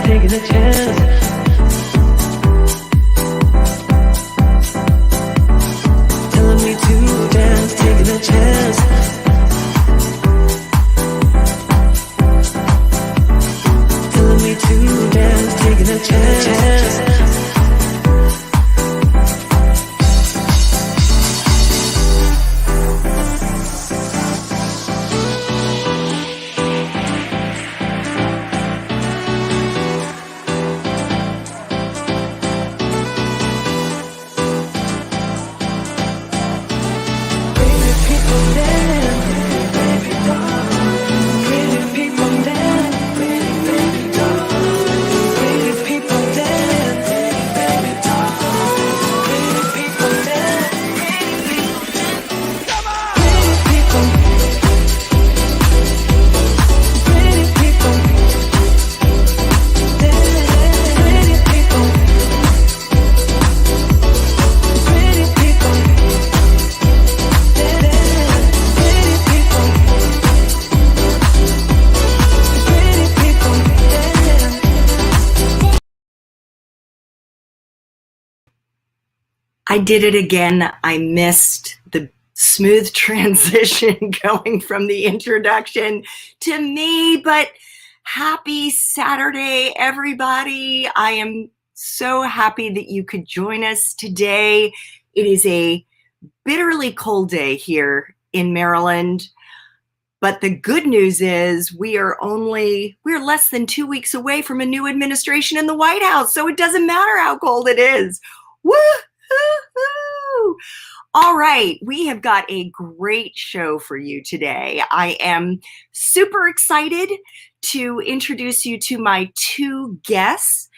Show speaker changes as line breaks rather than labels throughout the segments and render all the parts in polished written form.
taking a chance. Telling me to dance, taking a chance. Telling me to dance, taking a chance.
I did it again. I missed the smooth transition going from the introduction to me, but happy Saturday, everybody. I am so happy that you could join us today. It is a bitterly cold day here in Maryland, but the good news is we're less than 2 weeks away from a new administration in the White House, so it doesn't matter how cold it is. Woo! All right, we have got a great show for you today. I am super excited to introduce you to my two guests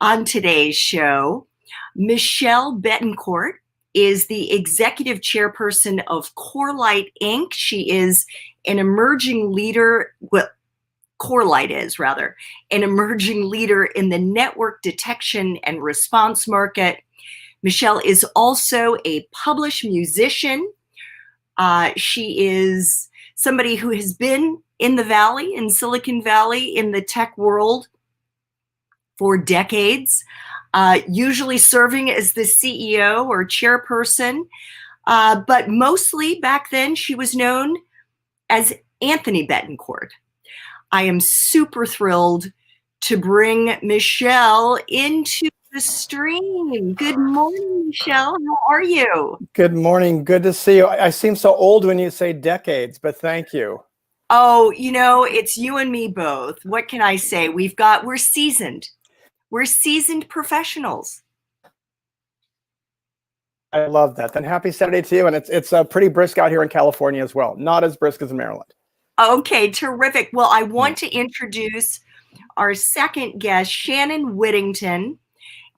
on today's show. Michele Bettencourt is the executive chairperson of Corelight Inc. She is an emerging leader, Corelight is rather, an emerging leader in the network detection and response market. Michele is also a published musician. She is somebody who has been in the Valley, in Silicon Valley, in the tech world for decades, usually serving as the CEO or chairperson. But mostly back then, she was known as Anthony Bettencourt. I am super thrilled to bring Michele into the stream. Good morning, Michele. How are you?
Good morning. Good to see you. I seem so old when you say decades, but thank you.
Oh, it's you and me both. What can I say? We're seasoned. We're seasoned professionals.
I love that. Then happy Saturday to you. And it's pretty brisk out here in California as well. Not as brisk as in Maryland.
Okay, terrific. Well, I want to introduce our second guest. Shannon Whittington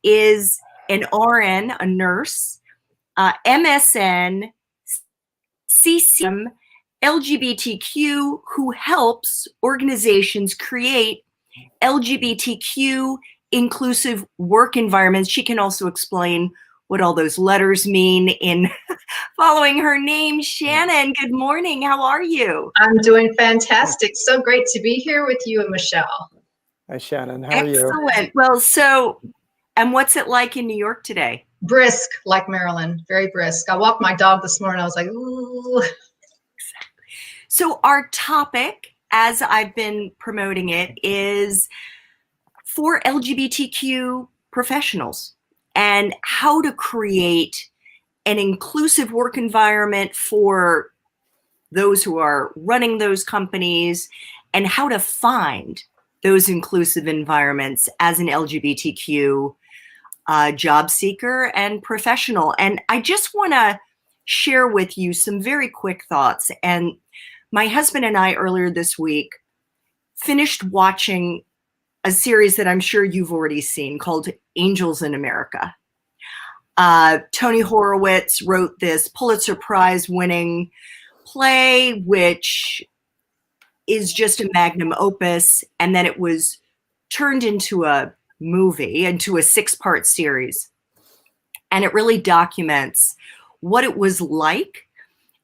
is an RN, a nurse, MSN CCM LGBTQ, who helps organizations create LGBTQ inclusive work environments. She can also explain what all those letters mean in following her name. Shannon, good morning. How are you?
I'm doing fantastic. So great to be here with you and Michele.
Hi, Shannon. How are you?
Excellent. Well, and what's it like in New York today?
Brisk, like Maryland, very brisk. I walked my dog this morning. I was like, ooh.
So our topic, as I've been promoting it, is for LGBTQ professionals and how to create an inclusive work environment for those who are running those companies and how to find those inclusive environments as an LGBTQ job seeker and professional. And I just want to share with you some very quick thoughts. And my husband and I earlier this week finished watching a series that I'm sure you've already seen called Angels in America. Tony Horowitz wrote this Pulitzer Prize winning play, which is just a magnum opus. And then it was turned into a movie, into a 6-part series. And it really documents what it was like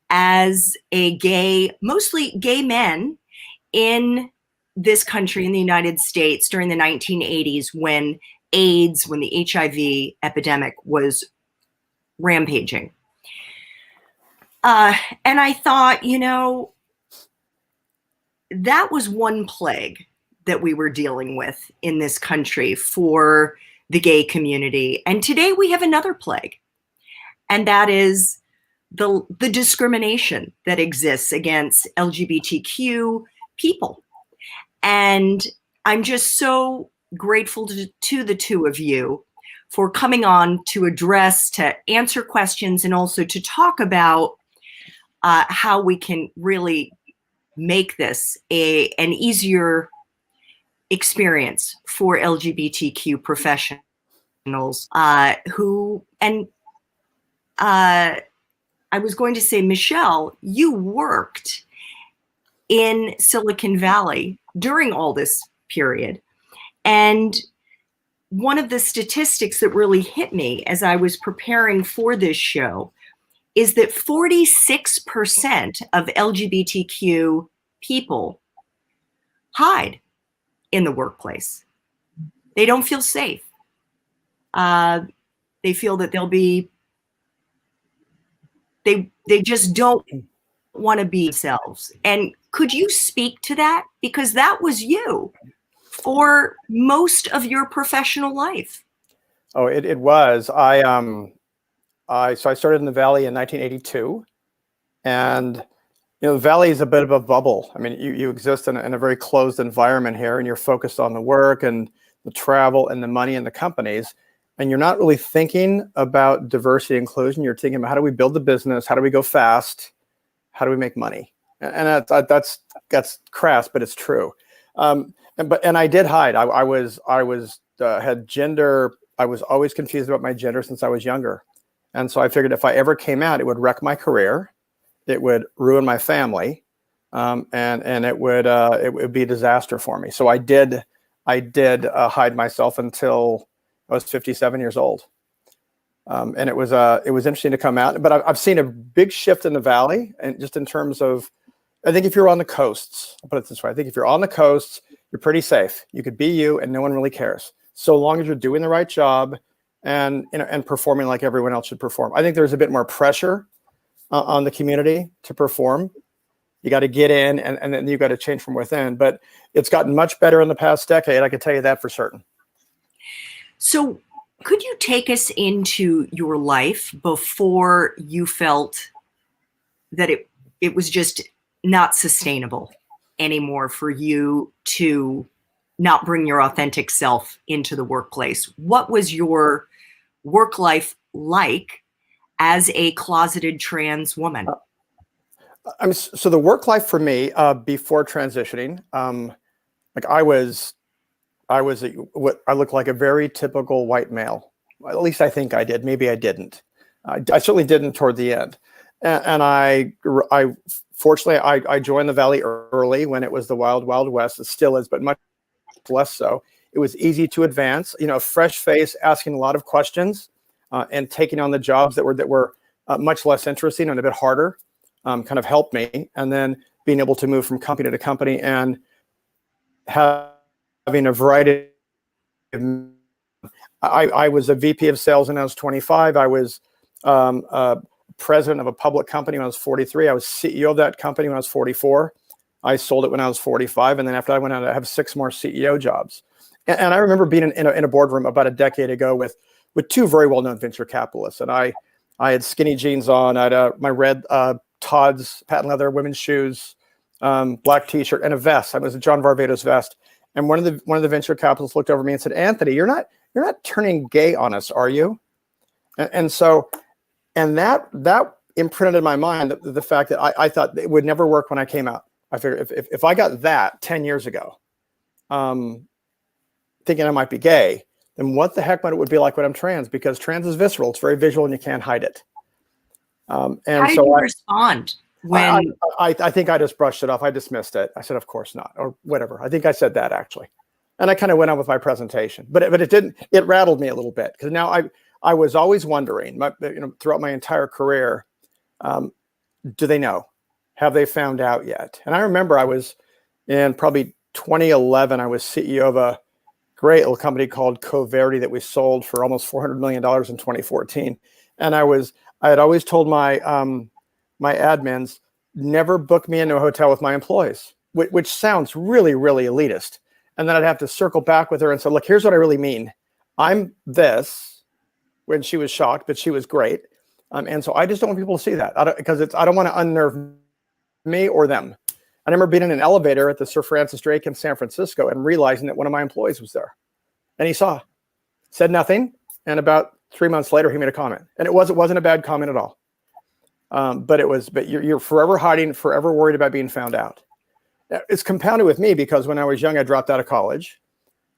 as a mostly gay men in this country in the United States during the 1980s when AIDS, when the HIV epidemic was rampaging. And I thought, that was one plague that we were dealing with in this country for the gay community. And today we have another plague, and that is the discrimination that exists against LGBTQ people. And I'm just so grateful to the two of you for coming on to address, to answer questions, and also to talk about how we can really make this an easier experience for LGBTQ professionals who, and I was going to say, Michele, you worked in Silicon Valley during all this period. And one of the statistics that really hit me as I was preparing for this show is that 46% of LGBTQ people hide in the workplace. They don't feel safe. They feel that they just don't want to be themselves. And could you speak to that? Because that was you for most of your professional life.
Oh, it was. So I started in the Valley in 1982, and the Valley is a bit of a bubble. I mean, you exist in a very closed environment here, and you're focused on the work and the travel and the money and the companies, and you're not really thinking about diversity and inclusion. You're thinking about how do we build the business, how do we go fast, how do we make money, and that's crass, but it's true. And I did hide. I had gender. I was always confused about my gender since I was younger. And so I figured if I ever came out, it would wreck my career, it would ruin my family, and it would be a disaster for me. So I did hide myself until I was 57 years old, and it was interesting to come out. But I've seen a big shift in the Valley, and just in terms of, I think if you're on the coasts, I'll put it this way, I think if you're on the coasts, you're pretty safe. You could be you, and no one really cares, so long as you're doing the right job and performing like everyone else should perform. I think there's a bit more pressure on the community to perform. You got to get in, and then you got to change from within. But it's gotten much better in the past decade. I can tell you that for certain.
So could you take us into your life before you felt that it was just not sustainable anymore for you to not bring your authentic self into the workplace? What was your work life like as a closeted trans woman?
So the work life for me before transitioning, like I looked like a very typical white male. At least I think I did. Maybe I didn't. I certainly didn't toward the end. And I fortunately I joined the Valley early when it was the wild, wild west. It still is, but much less so. It was easy to advance. A fresh face, asking a lot of questions, and taking on the jobs that were much less interesting and a bit harder, kind of helped me. And then being able to move from company to company and having a variety of, I was a VP of sales when I was 25. I was president of a public company when I was 43. I was CEO of that company when I was 44. I sold it when I was 45. And then after I went on to have 6 more CEO jobs. And I remember being in a boardroom about a decade ago with 2 very well-known venture capitalists. And I had skinny jeans on. I had my red Todd's patent leather women's shoes, black T-shirt, and a vest. I was a John Varvatos vest. And one of the venture capitalists looked over me and said, "Anthony, you're not turning gay on us, are you?" And that imprinted in my mind the fact that I thought it would never work when I came out. I figured if I got that 10 years ago, thinking I might be gay, then what the heck might it would be like when I'm trans? Because trans is visceral; it's very visual, and you can't hide it. And
how did you respond when?
I think I just brushed it off. I dismissed it. I said, "Of course not," or whatever. I think I said that actually, and I kind of went on with my presentation. But it didn't. It rattled me a little bit because now I was always wondering, throughout my entire career, do they know? Have they found out yet? And I remember I was in probably 2011, I was CEO of a great little company called Coverity that we sold for almost $400 million in 2014. And I had always told my my admins, never book me into a hotel with my employees, which sounds really, really elitist. And then I'd have to circle back with her and say, look, here's what I really mean. I'm this, when she was shocked, but she was great. And so I just don't want people to see that because I don't want to unnerve me or them. I remember being in an elevator at the Sir Francis Drake in San Francisco and realizing that one of my employees was there. And he said nothing. And about 3 months later, he made a comment. And it wasn't a bad comment at all. But you're forever hiding, forever worried about being found out. It's compounded with me because when I was young, I dropped out of college.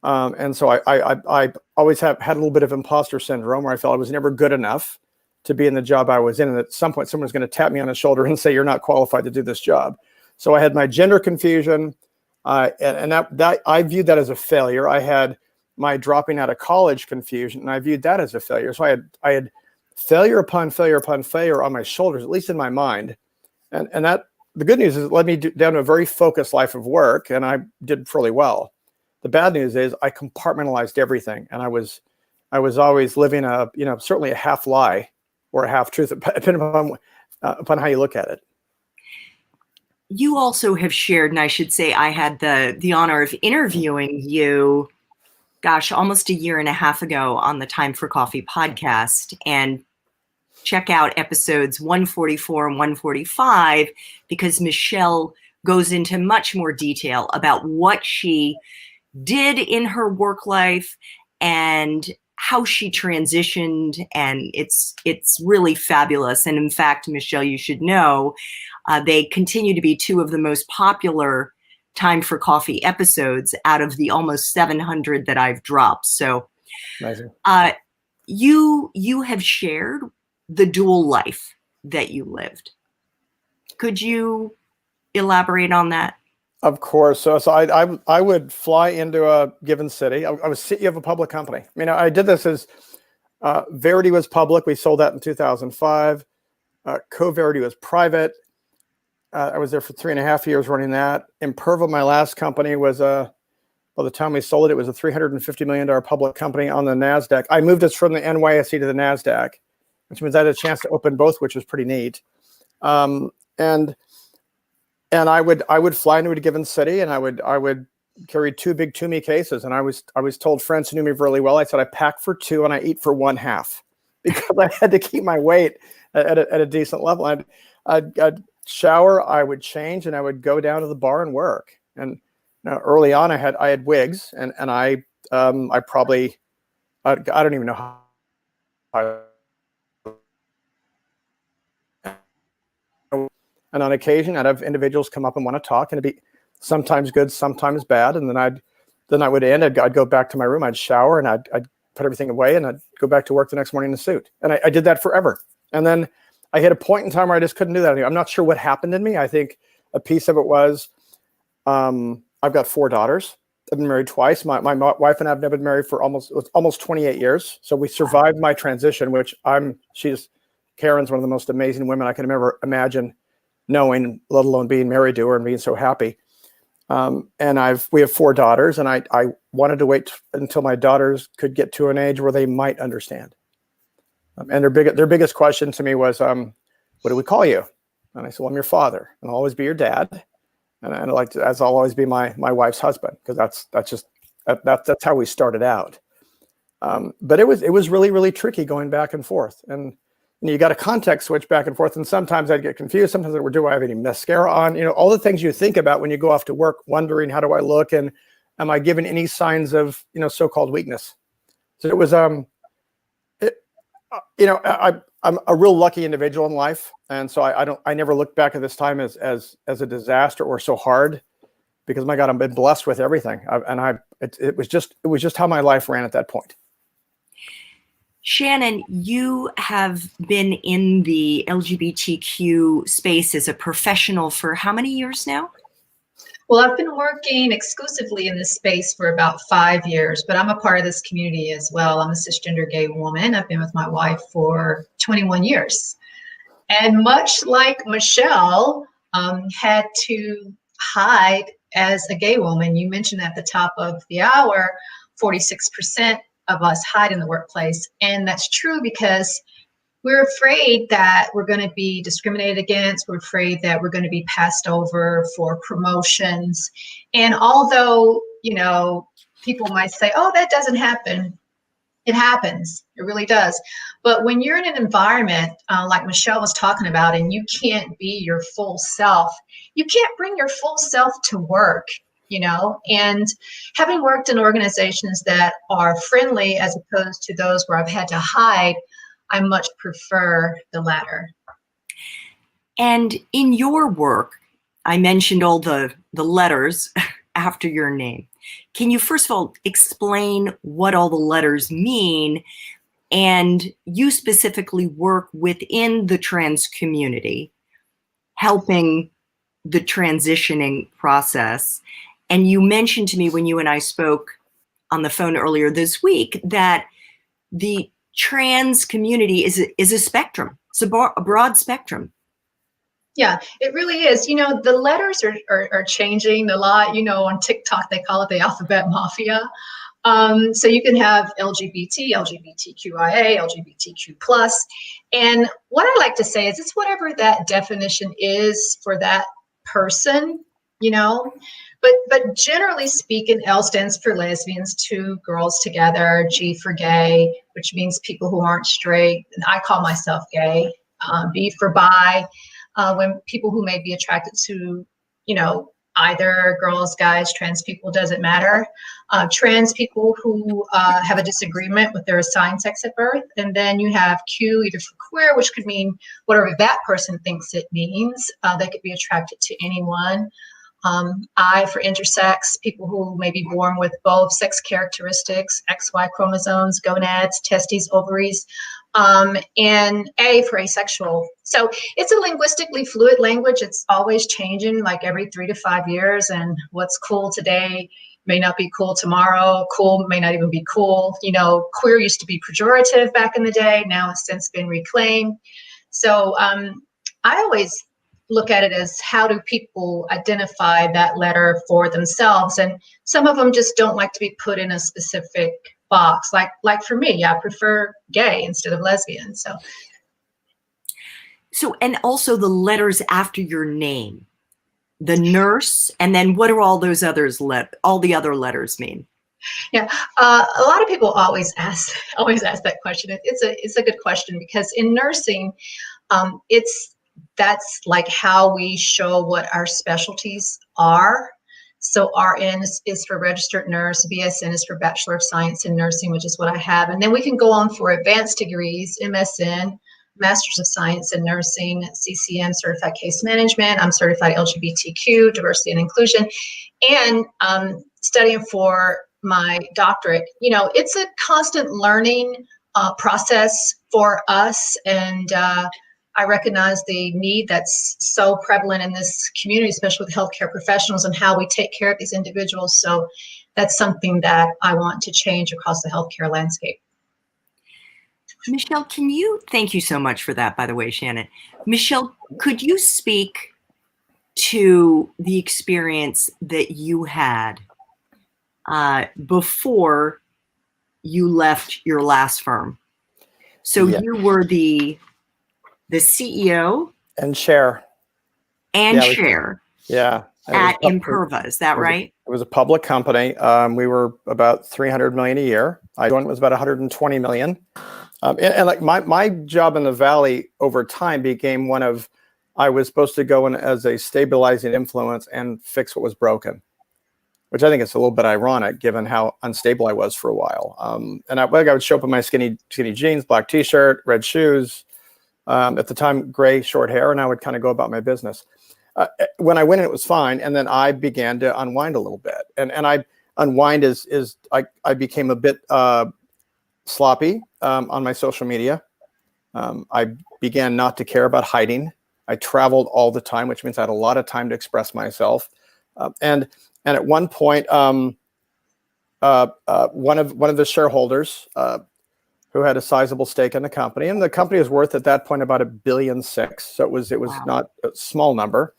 And so I always had a little bit of imposter syndrome where I felt I was never good enough to be in the job I was in. And at some point, someone's going to tap me on the shoulder and say, you're not qualified to do this job. So I had my gender confusion, and that I viewed that as a failure. I had my dropping out of college confusion, and I viewed that as a failure. So I had failure upon failure upon failure on my shoulders, at least in my mind. And that the good news is it led me down to a very focused life of work, and I did fairly well. The bad news is I compartmentalized everything, and I was always living certainly a half lie or a half truth, depending upon how you look at it.
You also have shared, and I should say I had the honor of interviewing you, gosh, almost a year and a half ago on the Time for Coffee podcast. And check out episodes 144 and 145 because Michele goes into much more detail about what she did in her work life and how she transitioned, and it's really fabulous. And in fact, Michele, you should know, they continue to be two of the most popular Time for Coffee episodes out of the almost 700 that I've dropped. So
amazing.
You have shared the dual life that you lived. Could you elaborate on that?
Of course. So I would fly into a given city. I was CEO of a public company. I mean, I did this as Verity was public. We sold that in 2005. Coverity was private. I was there for 3.5 years running that. Imperva, my last company, was by the time we sold it, it was a $350 million public company on the NASDAQ. I moved us from the NYSE to the NASDAQ, which means I had a chance to open both, which was pretty neat. And I would fly into a given city, and I would carry 2 big to-me cases. And I was told, friends who knew me really well, I said I pack for 2 and I eat for 1/2 because I had to keep my weight at a decent level. I'd shower, I would change, and I would go down to the bar and work. And early on, I had wigs, and I probably I don't even know how. And on occasion, I'd have individuals come up and want to talk, and it'd be sometimes good, sometimes bad. And then I would end. I'd go back to my room. I'd shower, and I'd put everything away, and I'd go back to work the next morning in a suit. And I did that forever. And then I hit a point in time where I just couldn't do that anymore. I'm not sure what happened in me. I think a piece of it was I've got 4 daughters. I've been married twice. My wife and I have never been married for almost 28 years. So we survived my transition, which Karen's one of the most amazing women I can ever imagine knowing, let alone being married to her and being so happy. And we have 4 daughters, and I wanted to wait until my daughters could get to an age where they might understand. And their biggest question to me was, what do we call you? And I said, well, I'm your father, and I'll always be your dad. And I'll always be my wife's husband, because that's how we started out. But it was really, really tricky going back and forth. And you got a context switch back and forth. And sometimes I'd get confused. Sometimes do I have any mascara on? All the things you think about when you go off to work, wondering, how do I look? And am I giving any signs of, so-called weakness? So it was, I'm a real lucky individual in life. And so I never look back at this time as a disaster or so hard, because my God, I've been blessed with everything. It was just how my life ran at that point.
Shannon, you have been in the LGBTQ space as a professional for how many years now?
Well, I've been working exclusively in this space for about 5 years, but I'm a part of this community as well. I'm a cisgender gay woman. I've been with my wife for 21 years. And much like Michele had to hide as a gay woman, you mentioned at the top of the hour, 46% of us hide in the workplace. And that's true because we're afraid that we're going to be discriminated against. We're afraid that we're going to be passed over for promotions. And although, people might say, oh, that doesn't happen. It happens. It really does. But when you're in an environment like Michele was talking about, and you can't be your full self, you can't bring your full self to work, and having worked in organizations that are friendly as opposed to those where I've had to hide, I much prefer the latter.
And in your work, I mentioned all the letters after your name. Can you first of all explain what all the letters mean? And you specifically work within the trans community, helping the transitioning process. And you mentioned to me when you and I spoke on the phone earlier this week that the trans community is a spectrum. It's a broad spectrum.
Yeah, it really is. The letters are changing a lot. On TikTok, they call it the alphabet mafia. So you can have LGBT, LGBTQIA, LGBTQ+. And what I like to say is it's whatever that definition is for that person, But generally speaking, L stands for lesbians, two girls together, G for gay, which means people who aren't straight. And I call myself gay. B for bi, when people who may be attracted to, either girls, guys, trans people, doesn't matter. Trans people who have a disagreement with their assigned sex at birth. And then you have Q, either for queer, which could mean whatever that person thinks it means. They could be attracted to anyone. I for intersex, people who may be born with both sex characteristics, XY chromosomes, gonads, testes, ovaries, and A for asexual. So it's a linguistically fluid language. It's always changing, like every 3 to 5 years. And what's cool today may not be cool tomorrow. Cool may not even be cool. Queer used to be pejorative back in the day. Now it's since been reclaimed. So I always look at it as how do people identify that letter for themselves, and some of them just don't like to be put in a specific box. Like for me, I prefer gay instead of lesbian. So
and also the letters after your name, the nurse, and then what do all those others all the other letters mean?
Yeah, a lot of people always ask that question. It's a good question because in nursing, that's like how we show what our specialties are. So RN is for registered nurse, BSN is for Bachelor of Science in Nursing, which is what I have. And then we can go on for advanced degrees, MSN, Masters of Science in Nursing, CCM, Certified Case Management. I'm certified LGBTQ, Diversity and Inclusion, and studying for my doctorate. It's a constant learning process for us, and I recognize the need that's so prevalent in this community, especially with healthcare professionals and how we take care of these individuals. So that's something that I want to change across the healthcare landscape.
Michele, thank you so much for that, by the way, Shannon. Michele, could you speak to the experience that you had before you left your last firm? So you were the CEO
and chair
and chair
at
Imperva, is that right?
It was a public company. We were about 300 million a year. I joined, it was about 120 million. And like my job in the Valley over time became one of, I was supposed to go in as a stabilizing influence and fix what was broken, which I think is a little bit ironic given how unstable I was for a while. And I would show up in my skinny jeans, black t-shirt, red shoes, at the time, gray short hair, and I would kind of go about my business. When I went in, it was fine. And then I began to unwind a little bit. And I unwind I became a bit sloppy on my social media. I began not to care about hiding. I traveled all the time, which means I had a lot of time to express myself. And at one point, one of the shareholders who had a sizable stake in the company, and the company was worth at that point about $1.6 billion. So it was wow. Not a small number.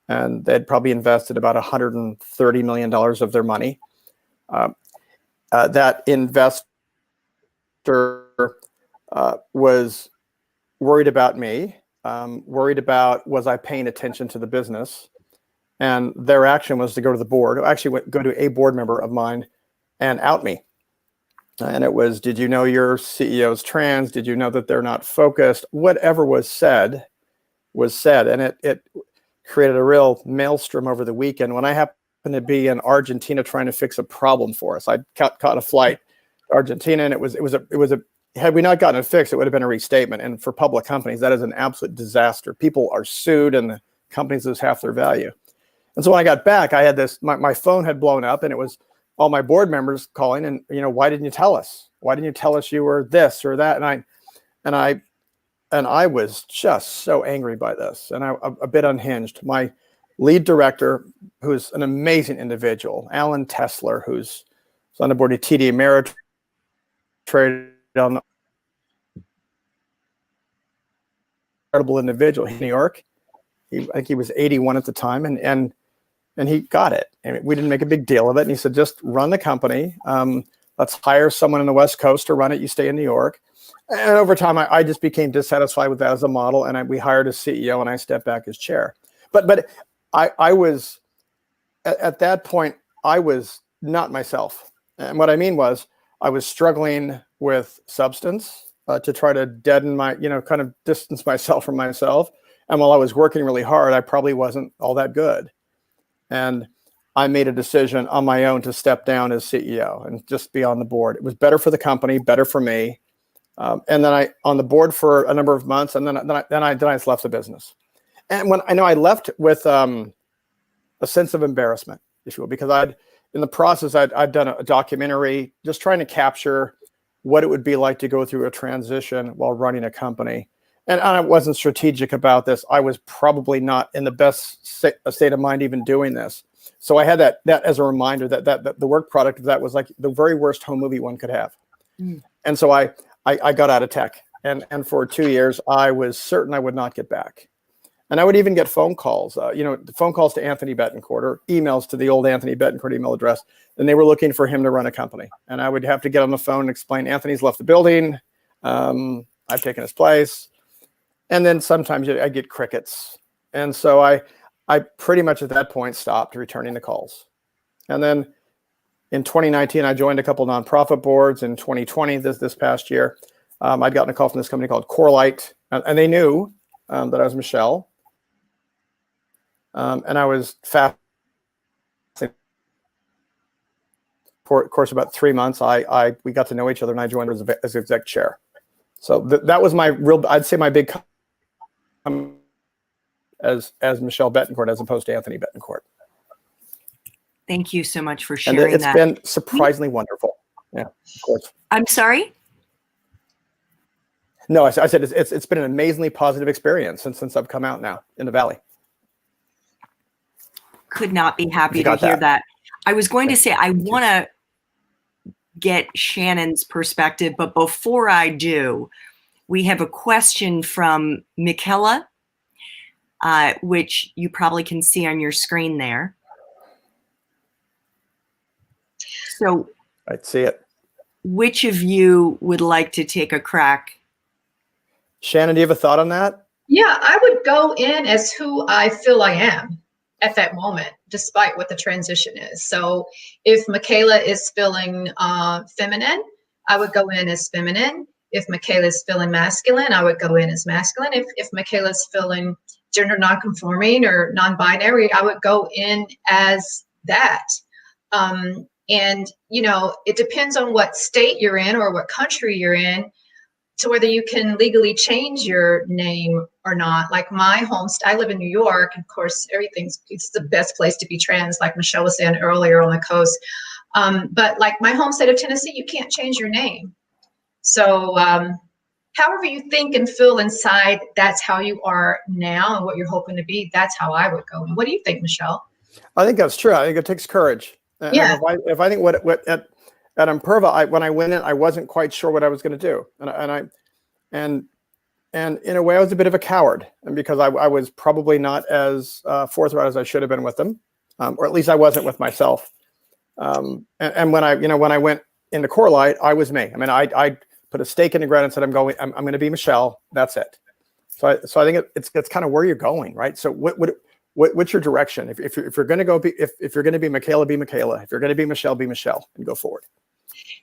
and they'd probably invested about $130 million of their money. That investor was worried about me, worried about was I paying attention to the business, and their action was to go to the board, actually go to a board member of mine and out me. And it was, did you know your CEO's trans? Did you know that they're not focused? Whatever was said, and it created a real maelstrom over the weekend. When I happened to be in Argentina trying to fix a problem for us, I caught a flight to Argentina, and it was a had we not gotten it fixed, it would have been a restatement. And for public companies, that is an absolute disaster. People are sued, and the companies lose half their value. And so when I got back, I had this, my phone had blown up, and it was all my board members calling, and, why didn't you tell us? Why didn't you tell us you were this or that? And I was just so angry by this, and a bit unhinged. My lead director, who's an amazing individual, Alan Tessler, who's on the board of TD Ameritrade, on incredible individual in New York. I think he was 81 at the time, and he got it. And we didn't make a big deal of it. And he said, just run the company. Let's hire someone on the West Coast to run it. You stay in New York. And over time, I just became dissatisfied with that as a model. And we hired a CEO, and I stepped back as chair. But I was, at that point, I was not myself. And what I mean was, I was struggling with substance to try to deaden my, kind of distance myself from myself. And while I was working really hard, I probably wasn't all that good. And I made a decision on my own to step down as CEO and just be on the board. It was better for the company, better for me. And then I on the board for a number of months, and then I just left the business. And when I left with a sense of embarrassment, if you will, because in the process I'd done a documentary just trying to capture what it would be like to go through a transition while running a company. And I wasn't strategic about this. I was probably not in the best state of mind even doing this. So I had that as a reminder that the work product of that was like the very worst home movie one could have. Mm. And so I got out of tech. And for 2 years, I was certain I would not get back. And I would even get phone calls, phone calls to Anthony Bettencourt or emails to the old Anthony Bettencourt email address. And they were looking for him to run a company. And I would have to get on the phone and explain, Anthony's left the building. I've taken his place. And then sometimes I get crickets. And so I pretty much at that point stopped returning the calls. And then in 2019, I joined a couple of nonprofit boards. In 2020, this past year, I'd gotten a call from this company called Corelight. And they knew that I was Michele. And I was fasting for, of course, about 3 months. We got to know each other, and I joined as exec chair. So that was my real, I'd say my big as Michele Bettencourt as opposed to Anthony Bettencourt.
Thank you so much for sharing
and it's been surprisingly wonderful. Yeah, of course.
I'm sorry?
No, I said it's been an amazingly positive experience since I've come out now in the Valley.
Could not be happy to hear that. I was going to say, I want to get Shannon's perspective, but before I do, we have a question from Michele, which you probably can see on your screen there. So
I'd see it.
Which of you would like to take a crack?
Shannon, do you have a thought on that?
Yeah, I would go in as who I feel I am at that moment, despite what the transition is. So if Michele is feeling feminine, I would go in as feminine. If Michele is feeling masculine, I would go in as masculine. If Michele is feeling gender nonconforming or non-binary, I would go in as that. And, it depends on what state you're in or what country you're in to whether you can legally change your name or not. Like my home, I live in New York. Of course, it's the best place to be trans, like Michele was saying earlier on the coast. But like my home state of Tennessee, you can't change your name. So however you think and feel inside, that's how you are now and what you're hoping to be. That's how I would go. And what do you think, Michele?
I think that's true. I think it takes courage.
Yeah.
And if I think what at Imperva, when I went in, I wasn't quite sure what I was going to do, and And in a way, I was a bit of a coward, and because I was probably not as forthright as I should have been with them, or at least I wasn't with myself. And when I went into Corelight, I was me. I mean, I put a stake in the ground and said, I'm going to be Michele. That's it. So I think it's kind of where you're going, right? So what's your direction? If you're going to go if you're going to be Michele, be Michele. If you're going to be Michele, and go forward.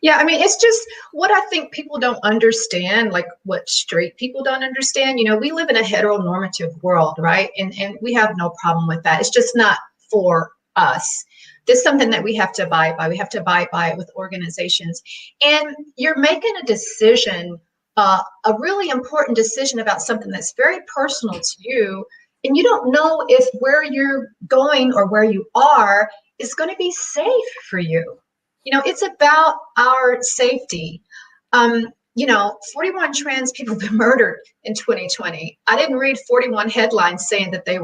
Yeah, I mean, it's just what I think people don't understand, like what straight people don't understand. You know, we live in a heteronormative world, right? And we have no problem with that. It's just not for us. This is something that we have to abide by. We have to abide by it with organizations. And you're making a decision, a really important decision about something that's very personal to you. And you don't know if where you're going or where you are is going to be safe for you. You know, it's about our safety. 41 trans people have been murdered in 2020. I didn't read 41 headlines saying that the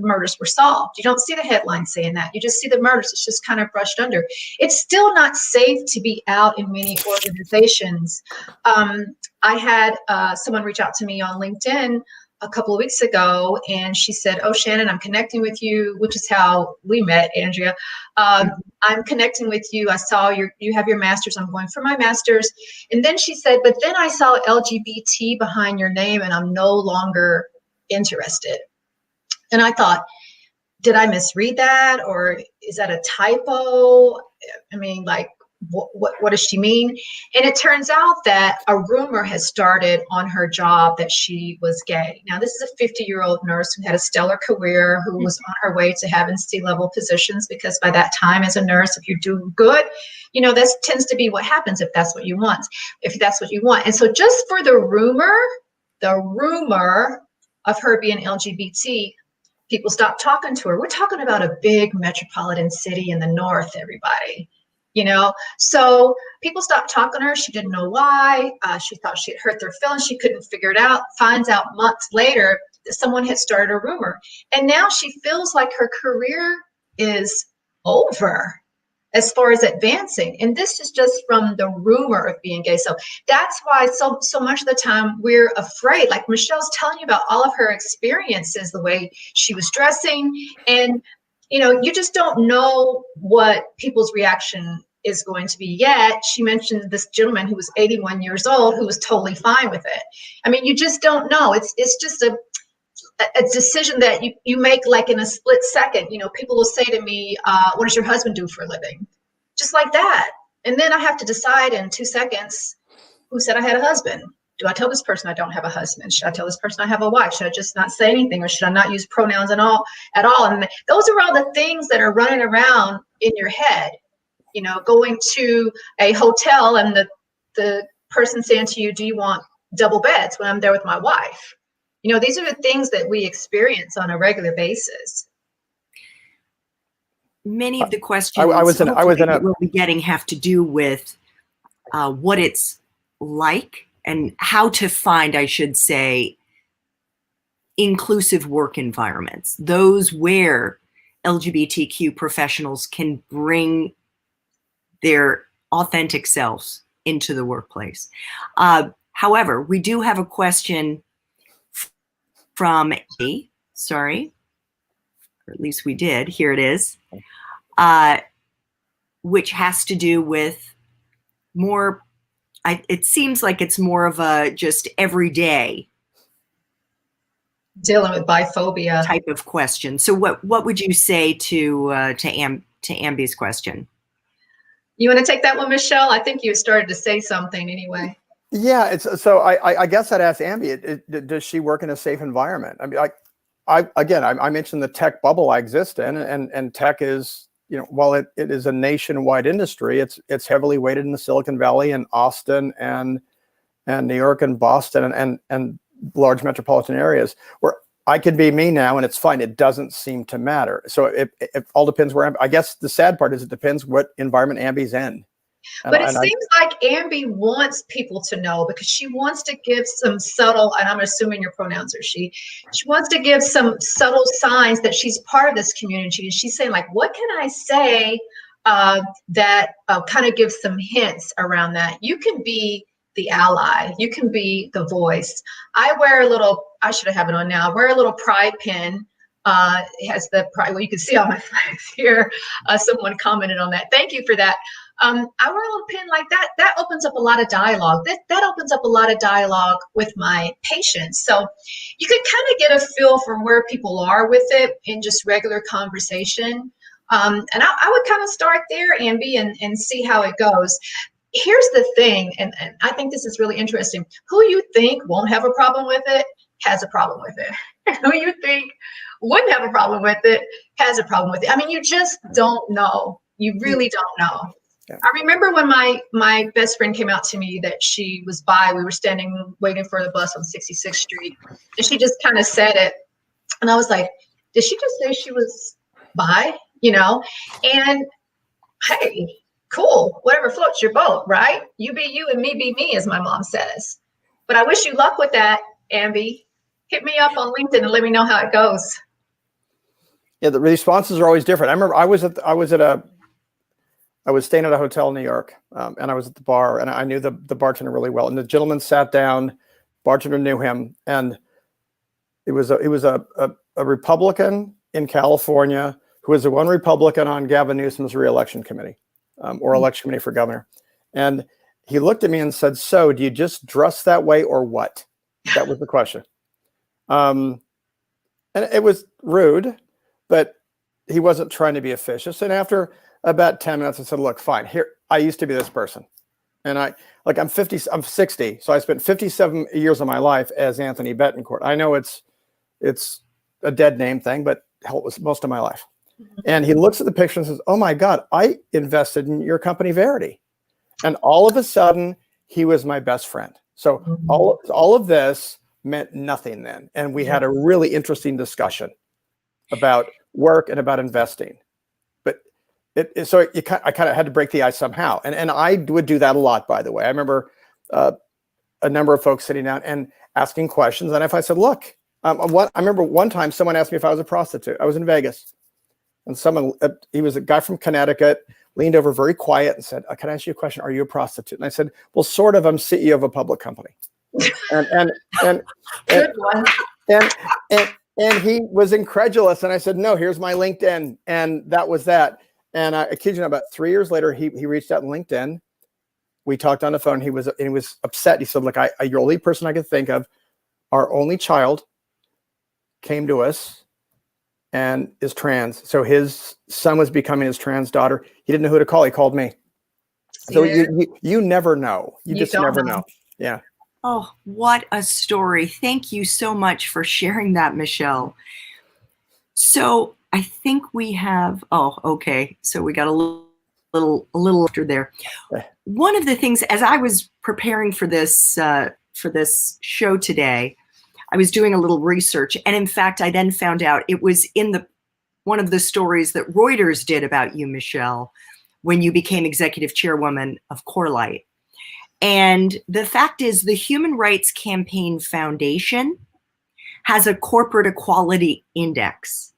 murders were solved. You don't see the headlines saying that. You just see the murders. It's just kind of brushed under. It's still not safe to be out in many organizations. I had someone reach out to me on LinkedIn a couple of weeks ago, and she said, "Oh, Shannon, I'm connecting with you," which is how we met, Andrea. I'm connecting with you. I saw you have your master's. I'm going for my master's. And then she said, "But then I saw LGBT behind your name, and I'm no longer interested." And I thought, did I misread that, or is that a typo? I mean, like, what does she mean? And it turns out that a rumor has started on her job that she was gay. Now, this is a 50-year-old nurse who had a stellar career, who was on her way to having C-level positions, because by that time as a nurse, if you do good, you know, that tends to be what happens if that's what you want. And so just for the rumor of her being LGBT, people stopped talking to her. We're talking about a big metropolitan city in the north, everybody. You know, so people stopped talking to her. She didn't know why. She thought she had hurt their feelings. She couldn't figure it out. Finds out months later that someone had started a rumor. And now she feels like her career is over as far as advancing. And this is just from the rumor of being gay. So that's why so much of the time we're afraid. Like Michele's telling you about all of her experiences, the way she was dressing, and you know, you just don't know what people's reaction is going to be yet. She mentioned this gentleman who was 81 years old who was totally fine with it. I mean, you just don't know. It's just a decision that you make like in a split second. You know, people will say to me, what does your husband do for a living? Just like that. And then I have to decide in 2 seconds, who said I had a husband? Do I tell this person I don't have a husband? Should I tell this person I have a wife? Should I just not say anything, or should I not use pronouns at all? And those are all the things that are running around in your head. You know, going to a hotel and the person saying to you, "Do you want double beds?" when I'm there with my wife. You know, these are the things that we experience on a regular basis.
Many of the questions we'll be getting have to do with what it's like and how to find, I should say, inclusive work environments, those where LGBTQ professionals can bring their authentic selves into the workplace. However, we do have a question from or at least we did, here it is, which has to do with more, it seems like it's more of a just everyday
dealing with biphobia
type of question. So what would you say to Ambi's question?
You want to take that one, Michele? I think you started to say something anyway.
Yeah, so I guess I'd ask Ambi, does she work in a safe environment? I mean, I mentioned the tech bubble I exist in, and tech is, you know, while it is a nationwide industry, it's heavily weighted in the Silicon Valley and Austin and New York and Boston and large metropolitan areas where I could be me now and it's fine. It doesn't seem to matter. So it all depends where I guess the sad part is it depends what environment Ambi's in.
But it seems like Ambi wants people to know, because she wants to give some subtle, and I'm assuming your pronouns are she wants to give some subtle signs that she's part of this community. And she's saying, like, what can I say that kind of gives some hints around that? You can be the ally. You can be the voice. I wear a little, I should have it on now, I wear a little pride pin. It has the pride, well, you can see all my flags here. Someone commented on that. Thank you for that. I wear a little pin like that. That opens up a lot of dialogue. That opens up a lot of dialogue with my patients. So you can kind of get a feel for where people are with it in just regular conversation. And I would kind of start there, Ambi, and see how it goes. Here's the thing, and I think this is really interesting. Who you think won't have a problem with it has a problem with it. Who you think wouldn't have a problem with it has a problem with it. I mean, you just don't know. You really don't know. Yeah. I remember when my best friend came out to me that she was bi. We were standing waiting for the bus on 66th Street, and she just kind of said it. And I was like, did she just say she was bi? You know? And hey, cool, whatever floats your boat, right? You be you and me be me, as my mom says. But I wish you luck with that, Ambi. Hit me up on LinkedIn and let me know how it goes.
Yeah, the responses are always different. I remember I was staying at a hotel in New York, and I was at the bar, and I knew the bartender really well. And the gentleman sat down, bartender knew him, and it was a Republican in California who was the one Republican on Gavin Newsom's re-election committee, or election committee for governor. And he looked at me and said, "So, do you just dress that way or what?" That was the question. And it was rude, but he wasn't trying to be officious. And after about 10 minutes, I said, "Look, fine. Here, I used to be this person, and I'm 60, so I spent 57 years of my life as Anthony Bettencourt. I know it's a dead name thing, but hell, it was most of my life." And he looks at the picture and says, "Oh my God, I invested in your company, Verity." And all of a sudden, he was my best friend. So all of this meant nothing then. And we had a really interesting discussion about work and about investing. But I kind of had to break the ice somehow. And I would do that a lot, by the way. I remember a number of folks sitting down and asking questions. And if I said, "Look," I remember one time someone asked me if I was a prostitute. I was in Vegas. And he was a guy from Connecticut, leaned over very quiet and said, "Can I ask you a question? Are you a prostitute?" And I said, "Well, sort of. I'm CEO of a public company." And
Good one.
And he was incredulous. And I said, "No, here's my LinkedIn." And that was that. And I kid you not, about 3 years later, he reached out on LinkedIn. We talked on the phone. He was upset. He said, "Look, you're the only person I could think of. Our only child came to us and is trans. So his son was becoming his trans daughter. He didn't know who to call. He called me." So you never know. You just never know. Yeah.
Oh, what a story. Thank you so much for sharing that, Michele. So I think we have, okay. So we got a little after there. One of the things, as I was preparing for this show today, I was doing a little research. And in fact, I then found out it was in one of the stories that Reuters did about you, Michele, when you became executive chairwoman of Corelight. And the fact is, the Human Rights Campaign Foundation has a corporate equality index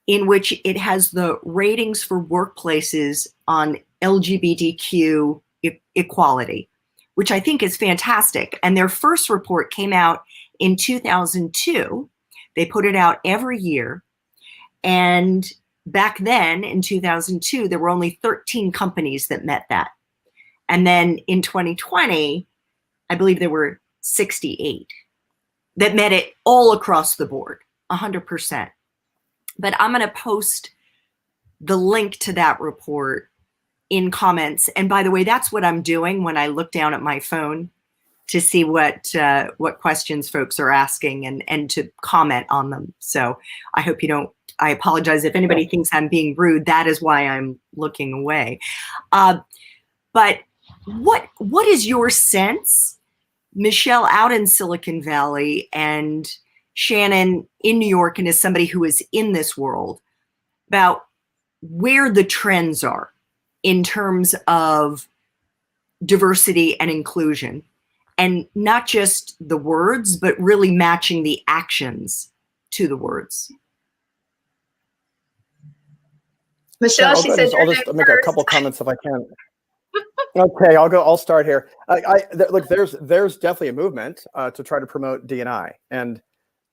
in which it has the ratings for workplaces on LGBTQ equality, which I think is fantastic. And their first report came out in 2002. They put it out every year. And back then, in 2002, there were only 13 companies that met that. And then in 2020, I believe there were 68 that met it all across the board, 100%. But I'm going to post the link to that report in comments. And by the way, that's what I'm doing when I look down at my phone to see what questions folks are asking and to comment on them. So I hope you don't, I apologize if anybody thinks I'm being rude. That is why I'm looking away. But what is your sense, Michele out in Silicon Valley and Shannon in New York, and as somebody who is in this world, about where the trends are in terms of diversity and inclusion, and not just the words, but really matching the actions to the words?
Michele, she said
I'll just make a couple comments if I can. Okay, I'll start here. Look, there's definitely a movement to try to promote D&I, and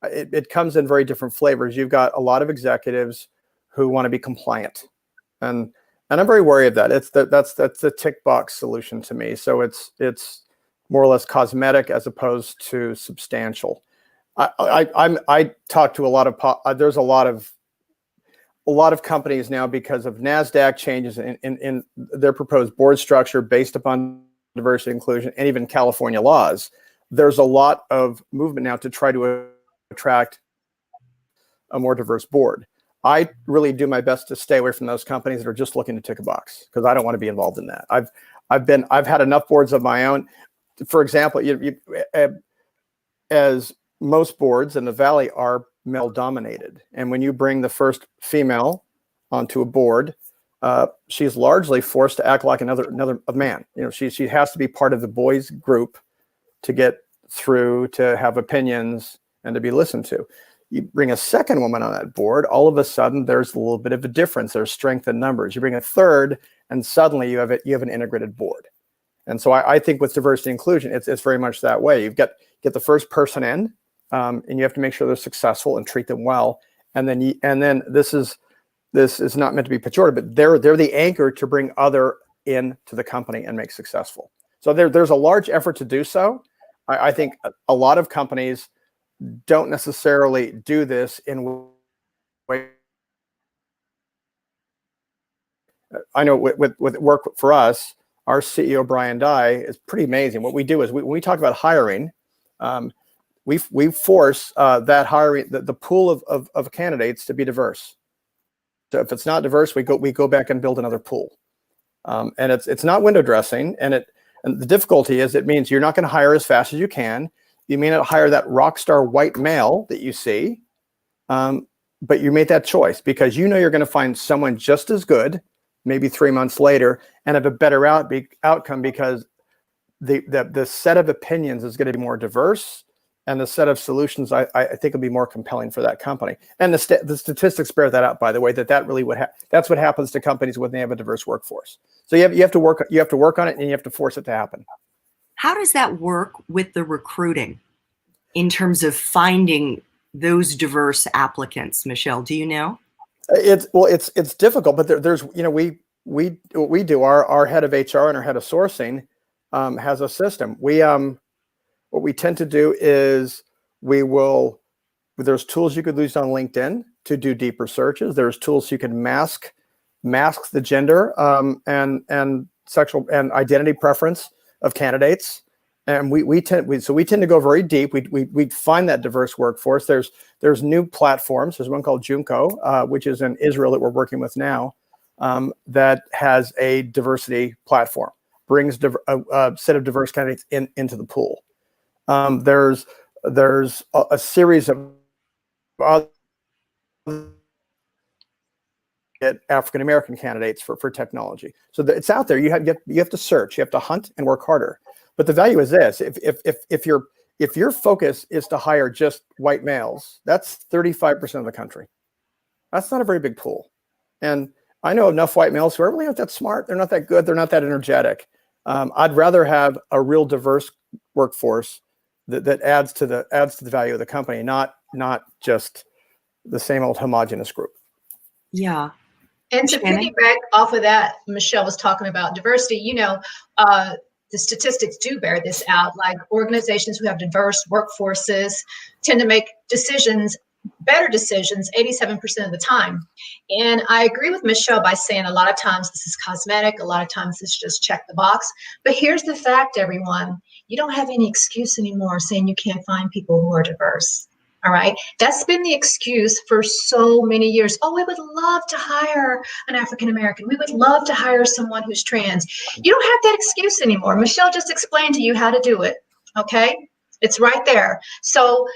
it comes in very different flavors. You've got a lot of executives who want to be compliant, and I'm very wary of that. That's the tick box solution to me. So it's more or less cosmetic as opposed to substantial. I talk to a lot of there's a lot of companies now, because of NASDAQ changes in their proposed board structure based upon diversity inclusion and even California laws. There's a lot of movement now to try to attract a more diverse board. I really do my best to stay away from those companies that are just looking to tick a box, because I don't want to be involved in that. I've had enough boards of my own. For example, as most boards in the Valley are male dominated, and when you bring the first female onto a board, she's largely forced to act like another man. She has to be part of the boys group to get through, to have opinions, and to be listened to. You bring a second woman on that board, all of a sudden there's a little bit of a difference. There's strength in numbers. You bring a third, and suddenly you have an integrated board. And so I think with diversity inclusion, it's very much that way. You've got get the first person in, and you have to make sure they're successful and treat them well. And then this is not meant to be pejorative, but they're the anchor to bring other into the company and make successful. So there's a large effort to do so. I think a lot of companies don't necessarily do this in way. I know with work for us, our CEO Brian Dye is pretty amazing. What we do is when we talk about hiring, we force that hiring the pool of candidates to be diverse. So if it's not diverse, we go back and build another pool. And it's not window dressing, and the difficulty is it means you're not going to hire as fast as you can. You may not hire that rock star white male that you see, but you made that choice because you know you're going to find someone just as good, maybe 3 months later, and have a better outcome because the set of opinions is going to be more diverse, and the set of solutions I think will be more compelling for that company. And the statistics bear that out, by the way, that really that's what happens to companies when they have a diverse workforce. So you have to work on it, and you have to force it to happen.
How does that work with the recruiting in terms of finding those diverse applicants? Michele, do you know?
It's difficult, but there's what we do. Our head of HR and our head of sourcing has a system. What we tend to do is there's tools you could use on LinkedIn to do deeper searches. There's tools you can mask the gender and sexual and identity preference of candidates. And we tend to go very deep. We find that diverse workforce. There's new platforms. There's one called Junko, which is in Israel that we're working with now, that has a diversity platform, brings a set of diverse candidates into the pool. There's a series of other African American candidates for technology. So it's out there. You have to search. You have to hunt and work harder. But the value is this: if your focus is to hire just white males, that's 35% of the country. That's not a very big pool. And I know enough white males who are really not that smart. They're not that good. They're not that energetic. I'd rather have a real diverse workforce that adds to the value of the company, not just the same old homogenous group.
Yeah.
And to piggyback off of that, Michele was talking about diversity. The statistics do bear this out. Like organizations who have diverse workforces tend to make better decisions 87% of the time. And I agree with Michele by saying a lot of times this is cosmetic, a lot of times it's just check the box. But here's the fact, everyone. You don't have any excuse anymore saying you can't find people who are diverse. All right. That's been the excuse for so many years. Oh, we would love to hire an African American. We would love to hire someone who's trans. You don't have that excuse anymore. Michele just explained to you how to do it. Okay. It's right there. So,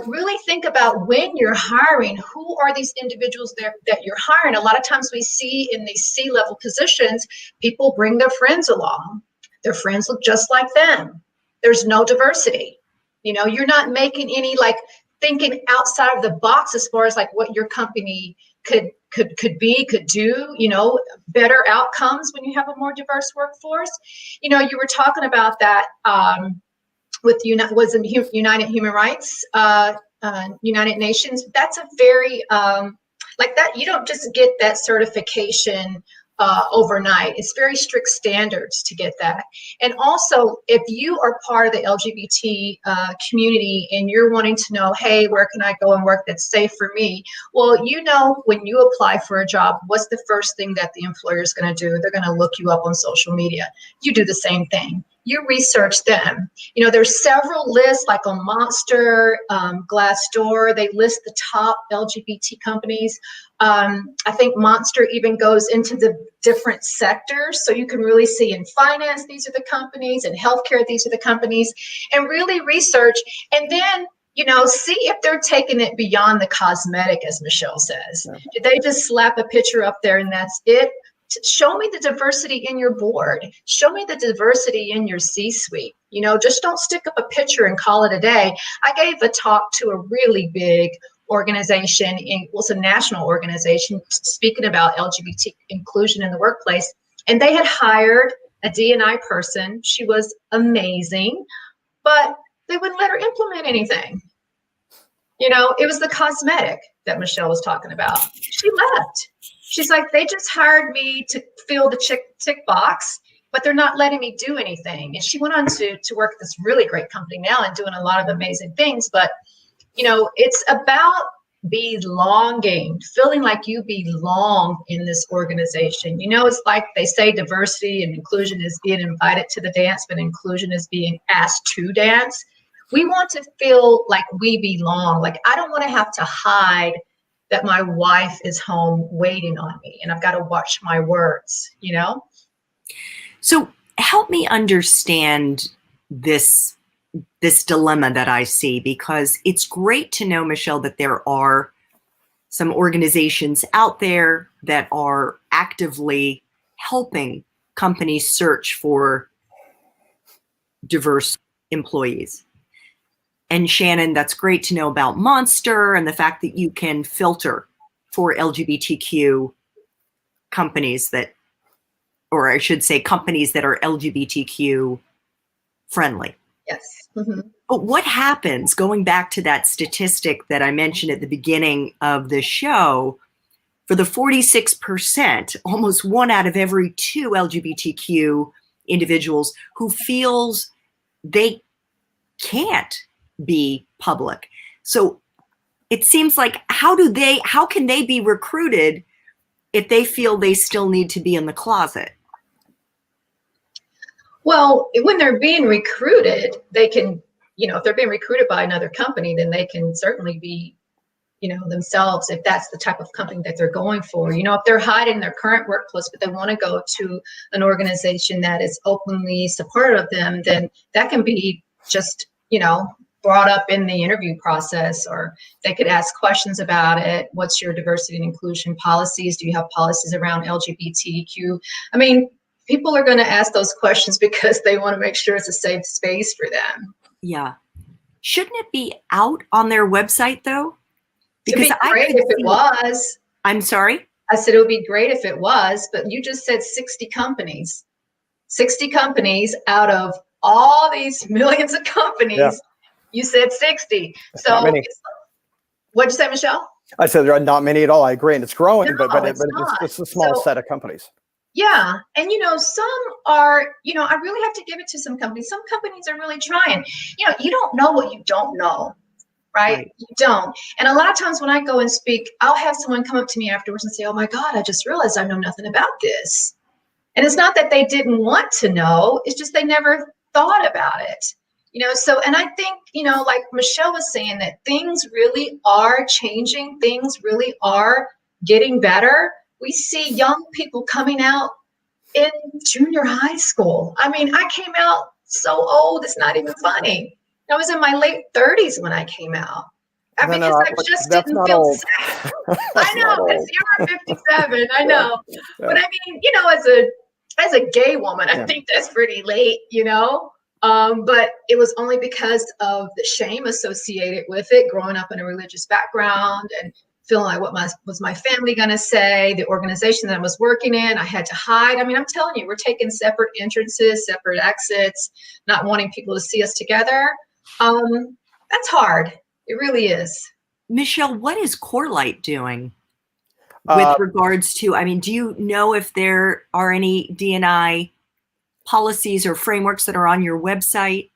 really think about when you're hiring, who are these individuals that you're hiring? A lot of times we see in these C-level positions, people bring their friends along. Their friends look just like them. There's no diversity. You're not making any thinking outside of the box as far as what your company could do, better outcomes when you have a more diverse workforce. You were talking about that with United Human Rights, United Nations. That's a very like that. You don't just get that certification overnight. It's very strict standards to get that. And also, if you are part of the LGBT community and you're wanting to know, hey, where can I go and work that's safe for me? Well, when you apply for a job, what's the first thing that the employer is going to do? They're going to look you up on social media. You do the same thing. You research them. There's several lists, like on Monster, Glassdoor. They list the top LGBT companies. I think Monster even goes into the different sectors. So you can really see in finance, these are the companies, and healthcare, these are the companies, and really research. And then, see if they're taking it beyond the cosmetic, as Michele says. Yeah. Did they just slap a picture up there and that's it? Show me the diversity in your board. Show me the diversity in your C-suite. Just don't stick up a picture and call it a day. I gave a talk to a really big organization, it's a national organization, speaking about LGBT inclusion in the workplace. And they had hired a D&I person. She was amazing, but they wouldn't let her implement anything. It was the cosmetic that Michele was talking about. She left. She's like, they just hired me to fill the tick box, but they're not letting me do anything. And she went on to work at this really great company now and doing a lot of amazing things. But, it's about belonging, feeling like you belong in this organization. It's like they say diversity and inclusion is being invited to the dance, but inclusion is being asked to dance. We want to feel like we belong. Like, I don't want to have to hide that my wife is home waiting on me and I've got to watch my words,
So help me understand this dilemma that I see, because it's great to know, Michele, that there are some organizations out there that are actively helping companies search for diverse employees. And Shannon, that's great to know about Monster and the fact that you can filter for LGBTQ companies or I should say companies that are LGBTQ friendly.
Yes. Mm-hmm.
But what happens, going back to that statistic that I mentioned at the beginning of the show, for the 46%, almost 1 out of every 2 LGBTQ individuals who feels they can't be public. So it seems like, how can they be recruited if they feel they still need to be in the closet?
Well, when they're being recruited, they can, if they're being recruited by another company, then they can certainly be, themselves, if that's the type of company that they're going for. If they're hiding their current workplace, but they want to go to an organization that is openly supportive of them, then that can be just, brought up in the interview process, or they could ask questions about it. What's your diversity and inclusion policies? Do you have policies around LGBTQ? I mean, people are going to ask those questions because they want to make sure it's a safe space for them.
Yeah. Shouldn't it be out on their website, though?
Because it'd be great if it was.
I'm sorry?
I said it would be great if it was, but you just said 60 companies. 60 companies out of all these millions of companies. Yeah. You said 60.
That's
so what'd you say, Michele?
I said there are not many at all. I agree, and it's growing,
No,
but it's a small set of companies.
Yeah. And, some are, I really have to give it to some companies. Some companies are really trying. You don't know what you don't know, right? You don't. And a lot of times when I go and speak, I'll have someone come up to me afterwards and say, oh my God, I just realized I know nothing about this. And it's not that they didn't want to know, it's just they never thought about it. So, and I think, like Michele was saying, that things really are changing. Things really are getting better. We see young people coming out in junior high school. I mean, I came out so old, it's not even funny. I was in my late 30s when I came out. Because I just didn't feel safe. I know, because you were 57. I know. Yeah. But I mean, as a gay woman, I think that's pretty late, But it was only because of the shame associated with it, growing up in a religious background and feeling like what was my family going to say, the organization that I was working in, I had to hide. I mean, I'm telling you, we're taking separate entrances, separate exits, not wanting people to see us together. That's hard. It really is.
Michele, what is Corelight doing with regards to, I mean, do you know if there are any D&I policies or frameworks that are on your website?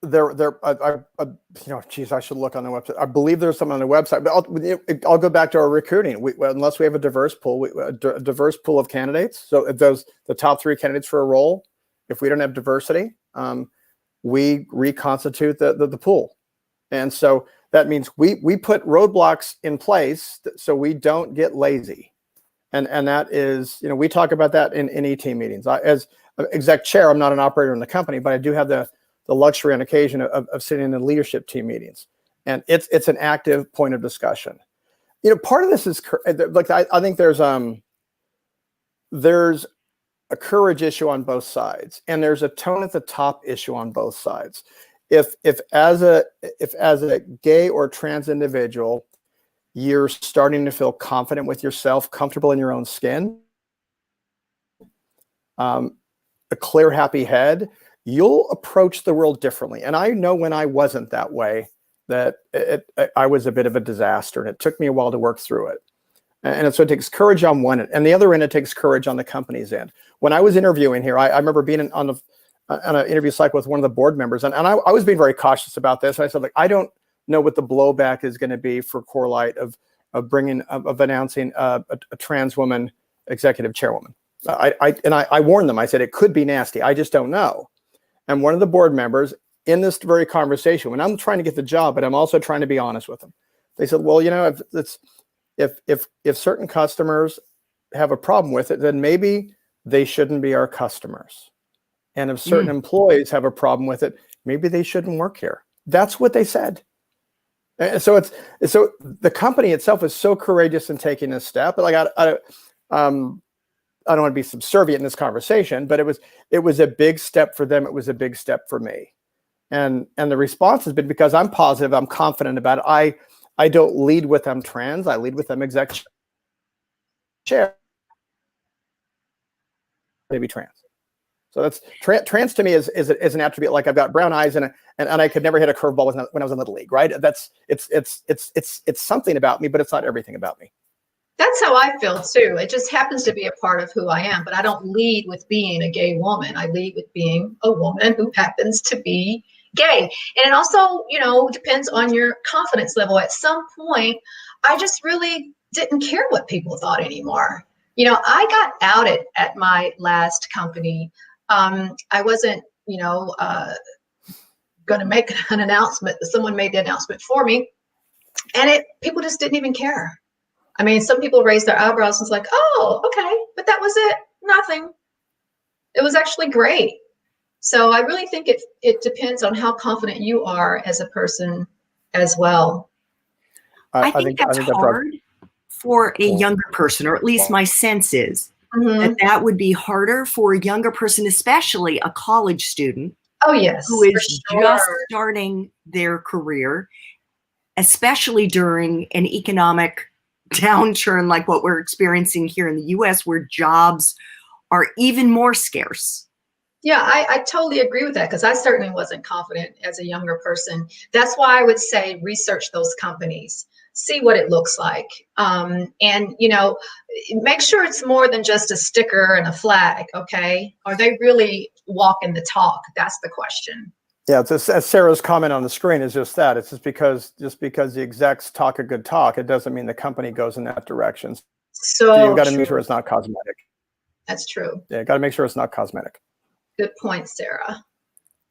Geez, I should look on the website. I believe there's some on the website, but I'll go back to our recruiting. Unless we have a diverse pool, a diverse pool of candidates. So if the top 3 candidates for a role, if we don't have diversity, we reconstitute the pool. And so that means we put roadblocks in place so we don't get lazy. And that is, we talk about that in E-team meetings. As exec chair, I'm not an operator in the company, but I do have the luxury on occasion of sitting in leadership team meetings. And it's an active point of discussion. Part of this is like, I think there's a courage issue on both sides, and there's a tone at the top issue on both sides. If as a gay or trans individual, you're starting to feel confident with yourself, comfortable in your own skin, a clear, happy head, you'll approach the world differently. And I know when I wasn't that way, that I was a bit of a disaster, and it took me a while to work through it. And so it takes courage on one end, and the other end, it takes courage on the company's end. When I was interviewing here, I remember being on an interview cycle with one of the board members, and I was being very cautious about this. And I said, like, I don't know what the blowback is going to be for Corelight of announcing a trans woman executive chairwoman. I warned them. I said, it could be nasty. I just don't know. And one of the board members in this very conversation, when I'm trying to get the job, but I'm also trying to be honest with them, they said, well, if certain customers have a problem with it, then maybe they shouldn't be our customers. And if certain employees have a problem with it, maybe they shouldn't work here. That's what they said. And so so the company itself is so courageous in taking this step. But like I don't want to be subservient in this conversation, but it was a big step for them. It was a big step for me. And the response has been, because I'm positive, I'm confident about it. I don't lead with I'm trans. I lead with I'm exec chair. Maybe trans. So that's trans to me is an attribute. Like, I've got brown eyes and I could never hit a curveball when I was in Little League, right? It's something about me, but it's not everything about me.
That's how I feel too. It just happens to be a part of who I am, but I don't lead with being a gay woman. I lead with being a woman who happens to be gay. And it also, depends on your confidence level. At some point, I just really didn't care what people thought anymore. I got outed at my last company. I wasn't, going to make an announcement. Someone made the announcement for me, and people just didn't even care. I mean, some people raised their eyebrows and was like, oh, okay, but that was it. Nothing. It was actually great. So I really think it depends on how confident you are as a person as well.
I think that's hard for a younger person, or at least my sense is that would be harder for a younger person, especially a college student.
Oh, yes.
Who is just starting their career, especially during an economic downturn like what we're experiencing here in the US, where jobs are even more scarce.
Yeah, I totally agree with that, because I certainly wasn't confident as a younger person. That's why I would say research those companies, see what it looks like. And, make sure it's more than just a sticker and a flag, okay? Are they really walking the talk? That's the question.
Yeah, as Sarah's comment on the screen is just that. It's just because the execs talk a good talk, it doesn't mean the company goes in that direction. So you've got to make sure it's not cosmetic.
That's true.
Yeah, got to make sure it's not cosmetic.
Good point, Sarah.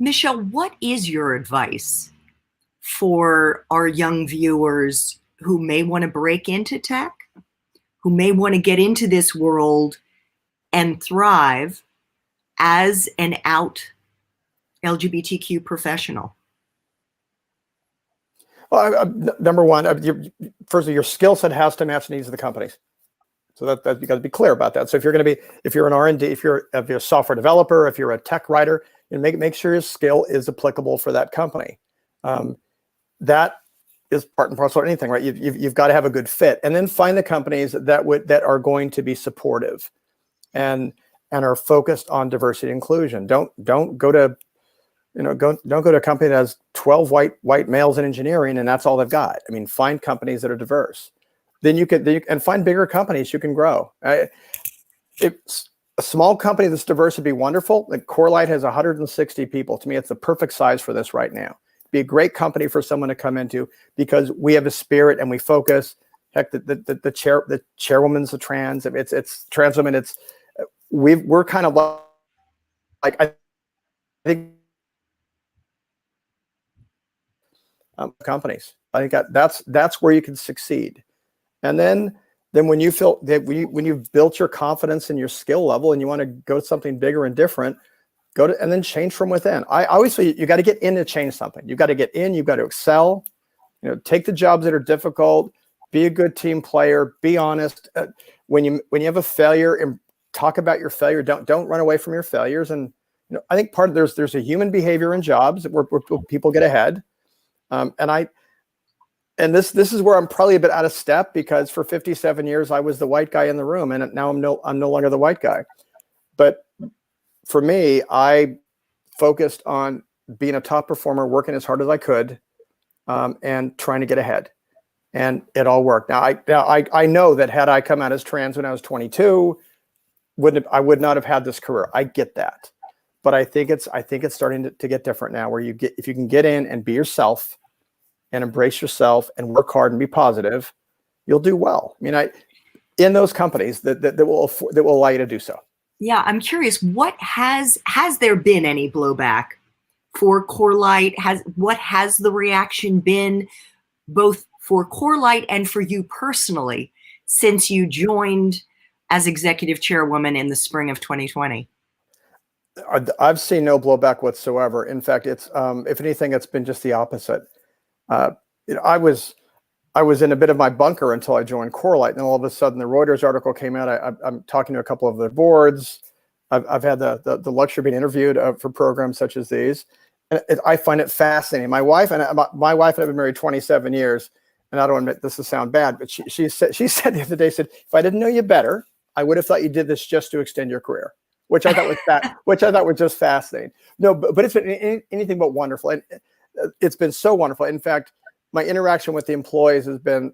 Michele, what is your advice for our young viewers who may want to break into tech, who may want to get into this world and thrive as an out LGBTQ professional?
Well, number one, firstly, your skill set has to match the needs of the companies. So that you got to be clear about that. So if you're an R&D, if you're a software developer, if you're a tech writer, make sure your skill is applicable for that company. That is part and parcel of anything, right? You've got to have a good fit, and then find the companies that are going to be supportive and are focused on diversity and inclusion. Don't go to don't go to a company that has 12 white males in engineering and that's all they've got. I mean, find companies that are diverse. Then you can find bigger companies you can grow. It's a small company that's diverse would be wonderful. Like Corelight has 160 people. To me, it's the perfect size for this right now. Be a great company for someone to come into because we have a spirit and we focus. Heck, the chairwoman's a trans. It's trans women. We're kind of like I think companies. I think that's where you can succeed. And then when you feel that when you've built your confidence and your skill level and you want to go to something bigger and different, and then change from within. I always say you got to get in to change something. You've got to get in, you've got to excel, take the jobs that are difficult, be a good team player, be honest. When you have a failure, and talk about your failure, don't run away from your failures. And I think part of there's a human behavior in jobs where people get ahead. And this is where I'm probably a bit out of step because for 57 years I was the white guy in the room, and now I'm no longer the white guy. But for me, I focused on being a top performer, working as hard as I could, and trying to get ahead. And it all worked. Now I know that had I come out as trans when I was 22, I would not have had this career. I get that, but I think it's starting to get different now. Where if you can get in and be yourself, and embrace yourself, and work hard and be positive, you'll do well. I mean, in those companies that will allow you to do so.
Yeah, I'm curious. What has there been any blowback for Corelight? What has the reaction been, both for Corelight and for you personally, since you joined as executive chairwoman in the spring of 2020?
I've seen no blowback whatsoever. In fact, it's if anything, it's been just the opposite. I was in a bit of my bunker until I joined Corelight, and all of a sudden the Reuters article came out. I'm talking to a couple of the boards. I've had the luxury of being interviewed for programs such as these, and I find it fascinating. My wife and I have been married 27 years, and I don't admit this to sound bad, but she said the other day, if I didn't know you better, I would have thought you did this just to extend your career, which I thought was just fascinating. No, but it's been anything but wonderful, and it's been so wonderful. In fact, my interaction with the employees has been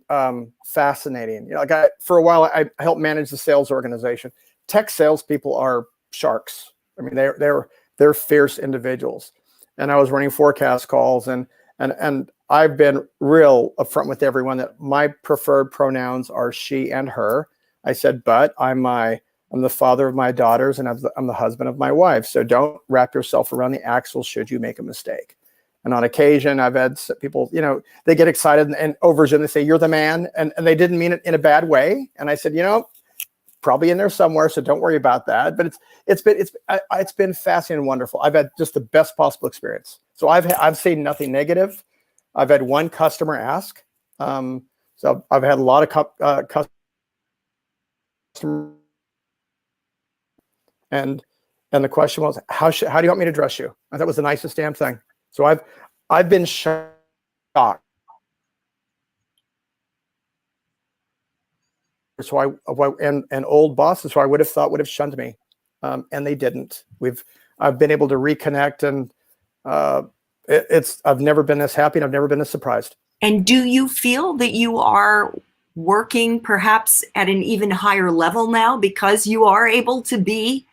fascinating. For a while, I helped manage the sales organization. Tech salespeople are sharks. I mean, they're fierce individuals. And I was running forecast calls, and I've been real upfront with everyone that my preferred pronouns are she and her. I said, but I'm the father of my daughters, and I'm the husband of my wife. So don't wrap yourself around the axle should you make a mistake. And on occasion, I've had people, they get excited and overjoyed. They say, "You're the man," and they didn't mean it in a bad way. And I said, probably in there somewhere, so don't worry about that. But it's been fascinating and wonderful. I've had just the best possible experience. So I've seen nothing negative. I've had one customer ask. So I've had a lot of customers, and the question was, how do you want me to dress you? I thought it was the nicest damn thing. So I've been shocked. So and old bosses who I would have thought would have shunned me, and they didn't. I've been able to reconnect, and I've never been this happy, and I've never been this surprised.
And do you feel that you are working perhaps at an even higher level now because you are able to be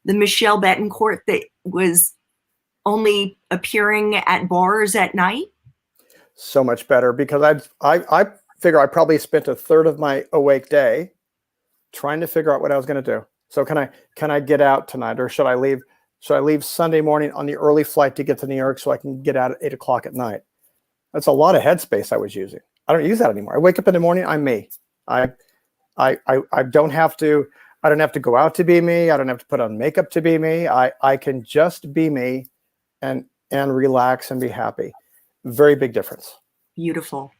the Michele Bettencourt that was only appearing at bars at night?
So much better, because I figure I probably spent a third of my awake day trying to figure out what I was going to do. So can I get out tonight, or should I leave? Should I leave Sunday morning on the early flight to get to New York so I can get out at 8 o'clock at night? That's a lot of headspace I was using. I don't use that anymore. I wake up in the morning, I'm me. I don't have to go out to be me. I don't have to put on makeup to be me. I can just be me and relax and be happy. Very big difference.
Beautiful.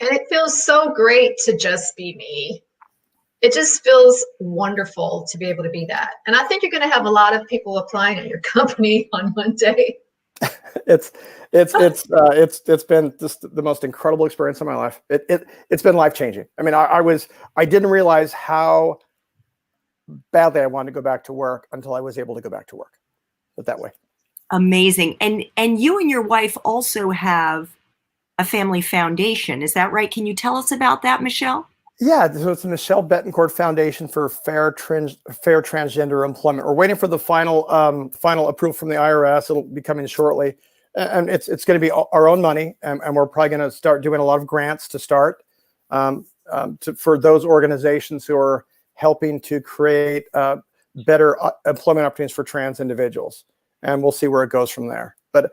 And it feels so great to just be me. It just feels wonderful to be able to be that. And I think you're going to have a lot of people applying at your company on Monday.
It's it's been just the most incredible experience of my life. It's been life changing. I mean, I didn't realize how badly I wanted to go back to work until I was able to go back to work. But that way.
Amazing. And you and your wife also have a family foundation. Is that right? Can you tell us about that, Michele?
Yeah, so it's the Michele Bettencourt Foundation for Fair Transgender Employment. We're waiting for the final approval from the IRS. It'll be coming shortly, and it's going to be our own money, and we're probably going to start doing a lot of grants to start for those organizations who are helping to create better employment opportunities for trans individuals, and we'll see where it goes from there. But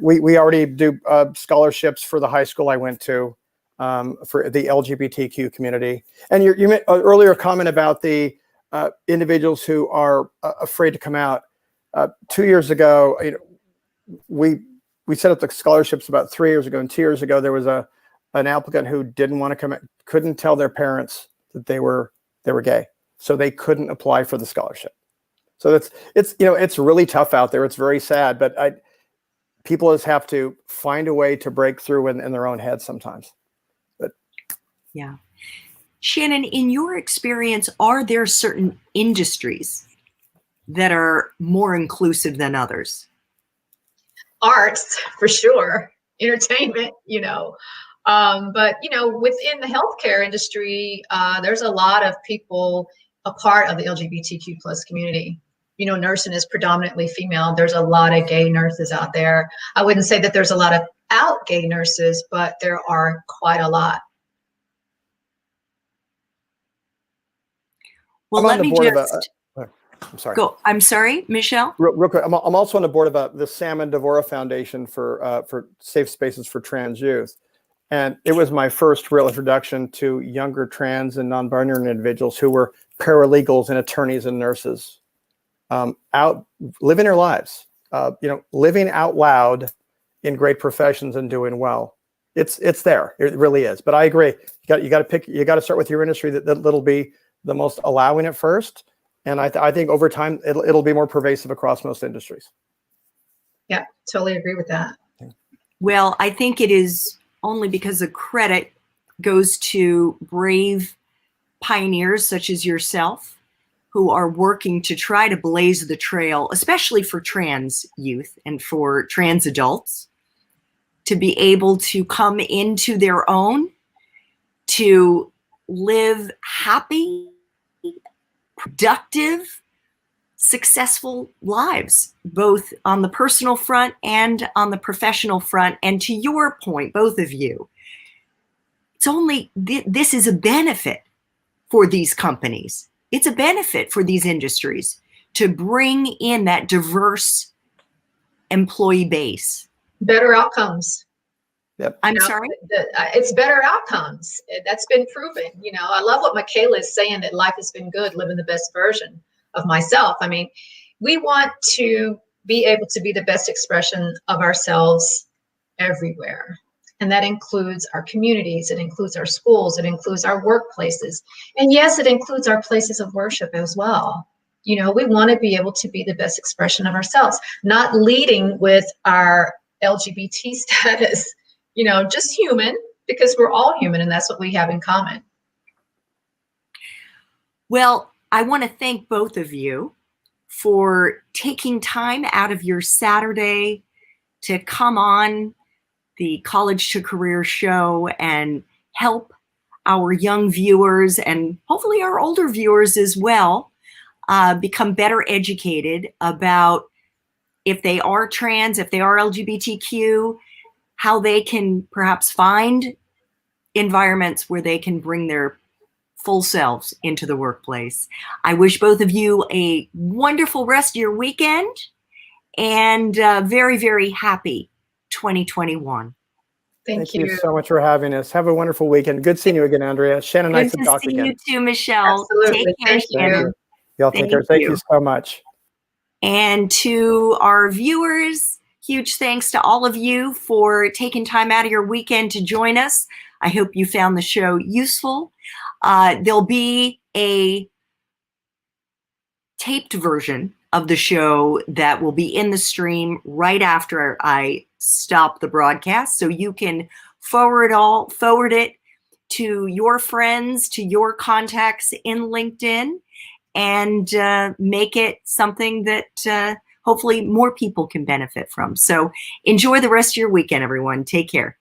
we already do scholarships for the high school I went to. For the LGBTQ community. And you made an earlier comment about the individuals who are afraid to come out. 2 years ago, we set up the scholarships about 3 years ago, and 2 years ago there was an applicant who didn't want to come out, couldn't tell their parents that they were gay, so they couldn't apply for the scholarship. So it's really tough out there. It's very sad, but people just have to find a way to break through in their own heads sometimes.
Yeah. Shannon, in your experience, are there certain industries that are more inclusive than others?
Arts, for sure. Entertainment, but within the healthcare industry, there's a lot of people a part of the LGBTQ plus community. Nursing is predominantly female. There's a lot of gay nurses out there. I wouldn't say that there's a lot of out gay nurses, but there are quite a lot.
Well, let me just
I'm sorry.
go. I'm sorry, Michele.
Real quick, I'm also on the board of the Salmon Devora Foundation for safe spaces for trans youth, and it was my first real introduction to younger trans and non-binary individuals who were paralegals and attorneys and nurses, out living their lives, living out loud in great professions and doing well. It's there. It really is. But I agree. You got to start with your industry that'll be the most allowing at first, and I think over time it'll be more pervasive across most industries.
Yeah, totally agree with that.
Well, I think it is only because the credit goes to brave pioneers such as yourself, who are working to try to blaze the trail, especially for trans youth and for trans adults, to be able to come into their own, to live happy, productive, successful lives, both on the personal front and on the professional front. And to your point, both of you, it's only this is a benefit for these companies. It's a benefit for these industries to bring in that diverse employee base.
Better outcomes.
Yep.
I'm sorry?
It's better outcomes. That's been proven. I love what Michele is saying, that life has been good, living the best version of myself. I mean, we want to be able to be the best expression of ourselves everywhere. And that includes our communities, it includes our schools, it includes our workplaces. And yes, it includes our places of worship as well. We want to be able to be the best expression of ourselves, not leading with our LGBT status, just human, because we're all human and that's what we have in common.
Well, I want to thank both of you for taking time out of your Saturday to come on the College to Career show and help our young viewers and hopefully our older viewers as well become better educated about if they are trans, if they are LGBTQ, how they can perhaps find environments where they can bring their full selves into the workplace. I wish both of you a wonderful rest of your weekend and very, very happy 2021.
Thank
you so much for having us. Have a wonderful weekend. Good seeing you again, Andrea. Shannon, nice to talk again.
Good to see you too, Michele.
Absolutely.
Take care, Shannon.
Y'all take care. Thank you so much.
And to our viewers, huge thanks to all of you for taking time out of your weekend to join us. I hope you found the show useful. There'll be a taped version of the show that will be in the stream right after I stop the broadcast. So you can forward it to your friends, to your contacts in LinkedIn, and make it something that hopefully more people can benefit from. So enjoy the rest of your weekend, everyone. Take care.